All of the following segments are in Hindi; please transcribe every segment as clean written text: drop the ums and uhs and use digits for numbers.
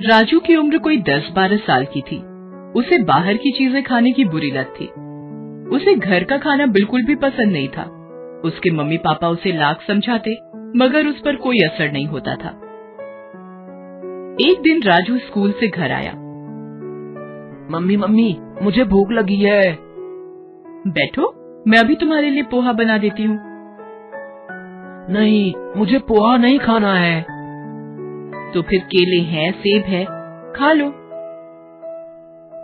राजू की उम्र कोई 10-12 साल की थी। उसे बाहर की चीजें खाने की बुरी लत थी। उसे घर का खाना बिल्कुल भी पसंद नहीं था। उसके मम्मी पापा उसे लाख समझाते मगर उस पर कोई असर नहीं होता था। एक दिन राजू स्कूल से घर आया। मम्मी मम्मी, मुझे भूख लगी है। बैठो, मैं अभी तुम्हारे लिए पोहा बना देती हूँ। नहीं, मुझे पोहा नहीं खाना है। तो फिर केले हैं, सेब है, खा लो।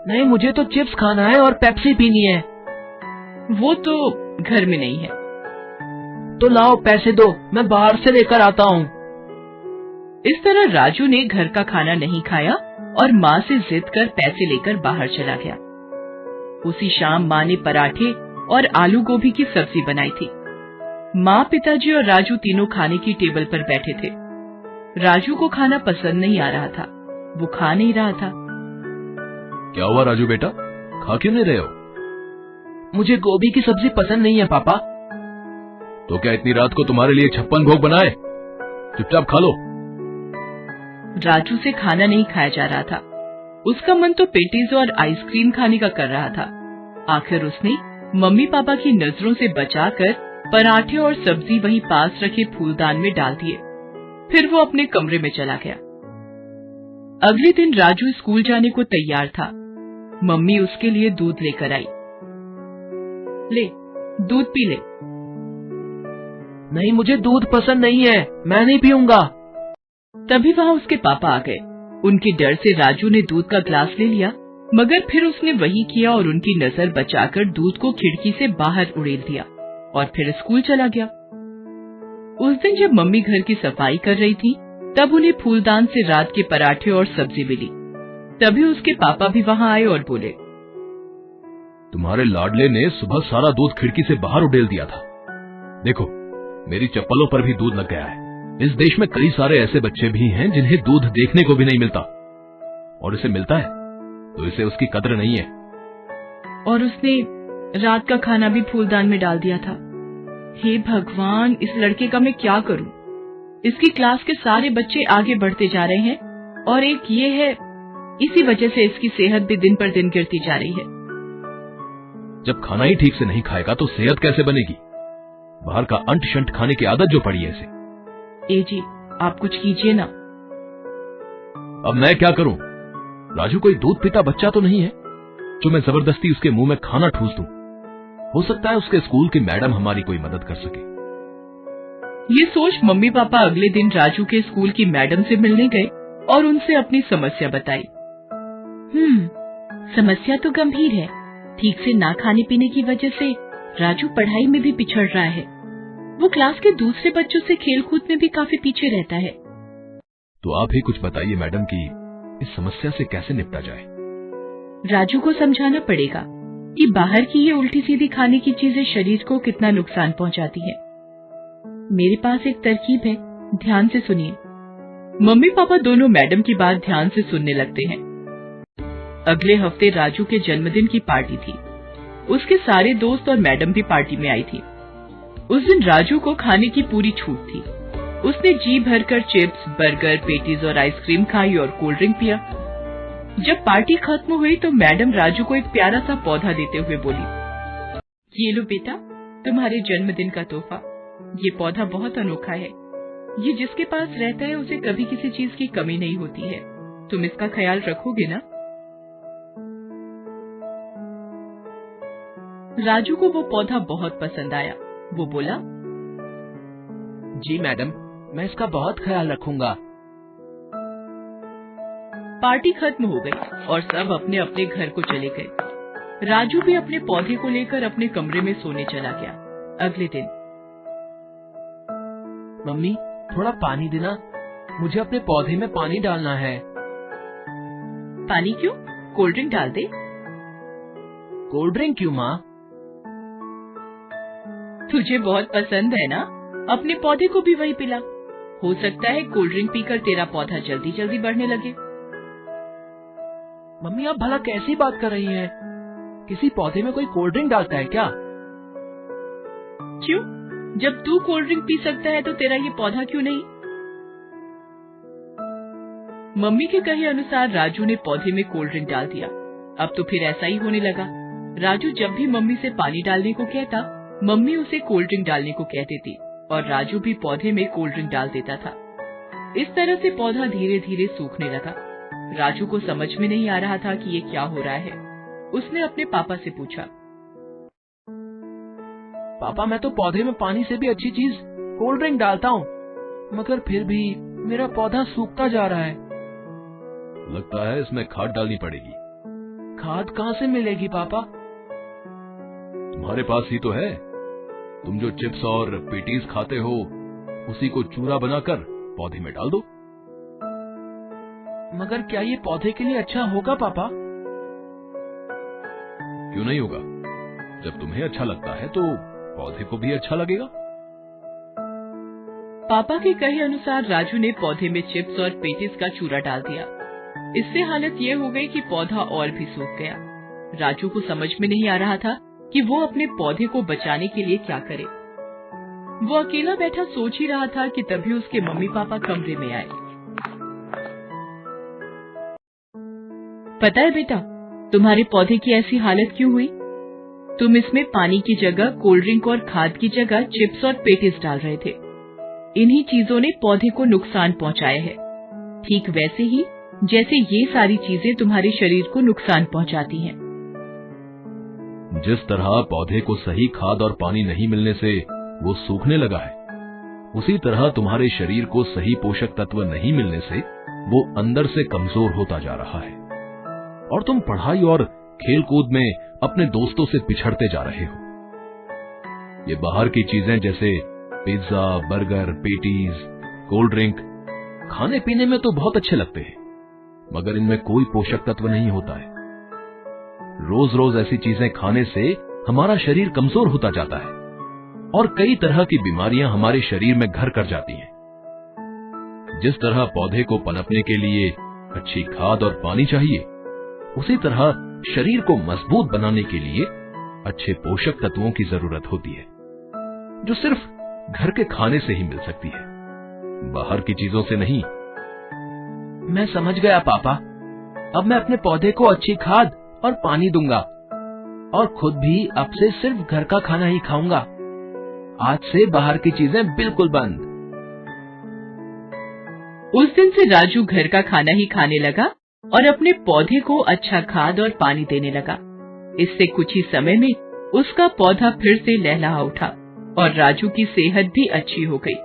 नहीं, मुझे तो चिप्स खाना है और पेप्सी पीनी है। वो तो घर में नहीं है। तो लाओ पैसे दो, मैं बाहर से लेकर आता हूँ। इस तरह राजू ने घर का खाना नहीं खाया और माँ से जिद कर पैसे लेकर बाहर चला गया। उसी शाम माँ ने पराठे और आलू गोभी की सब्जी बनाई थी। माँ, पिताजी और राजू तीनों खाने की टेबल पर बैठे थे। राजू को खाना पसंद नहीं आ रहा था। वो खा नहीं रहा था। क्या हुआ राजू बेटा, खा क्यों नहीं रहे हो? मुझे गोभी की सब्जी पसंद नहीं है पापा। तो क्या इतनी रात को तुम्हारे लिए 56 भोग बनाए? चुपचाप खा लो। राजू से खाना नहीं खाया जा रहा था। उसका मन तो पेटीज और आइसक्रीम खाने का कर रहा था। आखिर उसने मम्मी पापा की नजरों से बचाकर पराठे और सब्जी वहीं पास रखे फूलदान में डाल दिए। फिर वो अपने कमरे में चला गया। अगले दिन राजू स्कूल जाने को तैयार था। मम्मी उसके लिए दूध लेकर आई। ले, दूध पी ले। नहीं, मुझे दूध पसंद नहीं है, मैं नहीं पीऊंगा। तभी वहाँ उसके पापा आ गए। उनके डर से राजू ने दूध का ग्लास ले लिया, मगर फिर उसने वही किया और उनकी नजर बचाकर दूध को खिड़की से बाहर उड़ेल दिया और फिर स्कूल चला गया। उस दिन जब मम्मी घर की सफाई कर रही थी, तब उन्हें फूलदान से रात के पराठे और सब्जी मिली। तभी उसके पापा भी वहाँ आए और बोले, तुम्हारे लाडले ने सुबह सारा दूध खिड़की से बाहर उड़ेल दिया था। देखो, मेरी चप्पलों पर भी दूध लग गया है। इस देश में कई सारे ऐसे बच्चे भी हैं जिन्हें दूध देखने को भी नहीं मिलता, और इसे मिलता है तो इसे उसकी कद्र नहीं है। और उसने रात का खाना भी फूलदान में डाल दिया था। हे भगवान, इस लड़के का मैं क्या करूं? इसकी क्लास के सारे बच्चे आगे बढ़ते जा रहे हैं और एक ये है, इसी वजह से इसकी सेहत भी दिन पर दिन गिरती जा रही है। जब खाना ही ठीक से नहीं खाएगा तो सेहत कैसे बनेगी? बाहर का अंट शंट खाने की आदत जो पड़ी है इसे। ए जी, आप कुछ कीजिए ना। अब मैं क्या करूं? राजू कोई दूध पीता बच्चा तो नहीं है जो मैं जबरदस्ती उसके मुंह में खाना ठूस दूं। हो सकता है उसके स्कूल की मैडम हमारी कोई मदद कर सके। ये सोच मम्मी पापा अगले दिन राजू के स्कूल की मैडम से मिलने गए और उनसे अपनी समस्या बताई। समस्या तो गंभीर है। ठीक से ना खाने पीने की वजह से राजू पढ़ाई में भी पिछड़ रहा है। वो क्लास के दूसरे बच्चों से खेलकूद में भी काफी पीछे रहता है। तो आप ही कुछ बताइए मैडम कि इस समस्या से कैसे निपटा जाए। राजू को समझाना पड़ेगा कि बाहर की ये उल्टी सीधी खाने की चीजें शरीर को कितना नुकसान पहुंचाती है। मेरे पास एक तरकीब है, ध्यान से सुनिए। मम्मी पापा दोनों मैडम की बात ध्यान से सुनने लगते हैं। अगले हफ्ते राजू के जन्मदिन की पार्टी थी। उसके सारे दोस्त और मैडम भी पार्टी में आई थी। उस दिन राजू को खाने की पूरी छूट थी। उसने जी भरकर चिप्स, बर्गर, पेटीज और आइसक्रीम खाई और कोल्ड ड्रिंक पिया। जब पार्टी खत्म हुई तो मैडम राजू को एक प्यारा सा पौधा देते हुए बोली, ये लो बेटा, तुम्हारे जन्मदिन का तोहफा। ये पौधा बहुत अनोखा है। ये जिसके पास रहता है उसे कभी किसी चीज की कमी नहीं होती है। तुम इसका ख्याल रखोगे ना? राजू को वो पौधा बहुत पसंद आया। वो बोला, जी मैडम, मैं इसका बहुत ख्याल रखूंगा। पार्टी खत्म हो गई और सब अपने अपने घर को चले गए। राजू भी अपने पौधे को लेकर अपने कमरे में सोने चला गया। अगले दिन, मम्मी, थोड़ा पानी देना, मुझे अपने पौधे में पानी डालना है। पानी क्यों? कोल्ड ड्रिंक डाल दे। कोल्ड ड्रिंक क्यों माँ? तुझे बहुत पसंद है ना, अपने पौधे को भी वही पिला। हो सकता है कोल्ड ड्रिंक पीकर तेरा पौधा जल्दी जल्दी बढ़ने लगे। मम्मी, आप भला कैसी बात कर रही हैं? किसी पौधे में कोई कोल्ड ड्रिंक डालता है क्या? क्यों? जब तू कोल्ड ड्रिंक पी सकता है तो तेरा ये पौधा क्यों नहीं? मम्मी के कहे अनुसार राजू ने पौधे में कोल्ड ड्रिंक डाल दिया। अब तो फिर ऐसा ही होने लगा। राजू जब भी मम्मी से पानी डालने को कहता, मम्मी उसे कोल्ड ड्रिंक डालने को कह देती और राजू भी पौधे में कोल्ड ड्रिंक डाल देता था। इस तरह से पौधा धीरे धीरे सूखने लगा। राजू को समझ में नहीं आ रहा था कि ये क्या हो रहा है। उसने अपने पापा से पूछा, पापा मैं तो पौधे में पानी से भी अच्छी चीज कोल्ड ड्रिंक डालता हूँ, मगर फिर भी मेरा पौधा सूखता जा रहा है। लगता है इसमें खाद डालनी पड़ेगी। खाद कहाँ से मिलेगी पापा? तुम्हारे पास ही तो है। तुम जो चिप्स और पेटीज खाते हो उसी को चूरा बनाकर पौधे में डाल दो। मगर क्या ये पौधे के लिए अच्छा होगा पापा? क्यों नहीं होगा? जब तुम्हें अच्छा लगता है तो पौधे को भी अच्छा लगेगा। पापा के कहे अनुसार राजू ने पौधे में चिप्स और पेटीज का चूरा डाल दिया। इससे हालत ये हो गई कि पौधा और भी सूख गया। राजू को समझ में नहीं आ रहा था कि वो अपने पौधे को बचाने के लिए क्या करे। वो अकेला बैठा सोच ही रहा था कि तभी उसके मम्मी पापा कमरे में आए। पता है बेटा, तुम्हारे पौधे की ऐसी हालत क्यों हुई? तुम इसमें पानी की जगह कोल्ड ड्रिंक और खाद की जगह चिप्स और पेटीज डाल रहे थे। इन्हीं चीजों ने पौधे को नुकसान पहुंचाया है, ठीक वैसे ही जैसे ये सारी चीजें तुम्हारे शरीर को नुकसान पहुंचाती हैं। जिस तरह पौधे को सही खाद और पानी नहीं मिलने से वो सूखने लगा है, उसी तरह तुम्हारे शरीर को सही पोषक तत्व नहीं मिलने से वो अंदर से कमजोर होता जा रहा है और तुम पढ़ाई और खेल कूद में अपने दोस्तों से पिछड़ते जा रहे हो। ये बाहर की चीजें जैसे pizza, burger, patties, cold drink खाने पीने में तो बहुत अच्छे लगते हैं, मगर इनमें कोई पोषक तत्व नहीं होता है। रोज रोज ऐसी चीजें खाने से हमारा शरीर कमजोर होता जाता है और कई तरह की बीमारियां हमारे शरीर में घर कर जाती हैं। जिस तरह पौधे को पनपने के लिए अच्छी खाद और पानी चाहिए, उसी तरह शरीर को मजबूत बनाने के लिए अच्छे पोषक तत्वों की जरूरत होती है, जो सिर्फ घर के खाने से ही मिल सकती है, बाहर की चीजों से नहीं। मैं समझ गया पापा। अब मैं अपने पौधे को अच्छी खाद और पानी दूंगा और खुद भी अब से सिर्फ घर का खाना ही खाऊंगा। आज से बाहर की चीजें बिल्कुल बंद। उस दिन से राजू घर का खाना ही खाने लगा और अपने पौधे को अच्छा खाद और पानी देने लगा। इससे कुछ ही समय में उसका पौधा फिर से लहलहा उठा और राजू की सेहत भी अच्छी हो गई।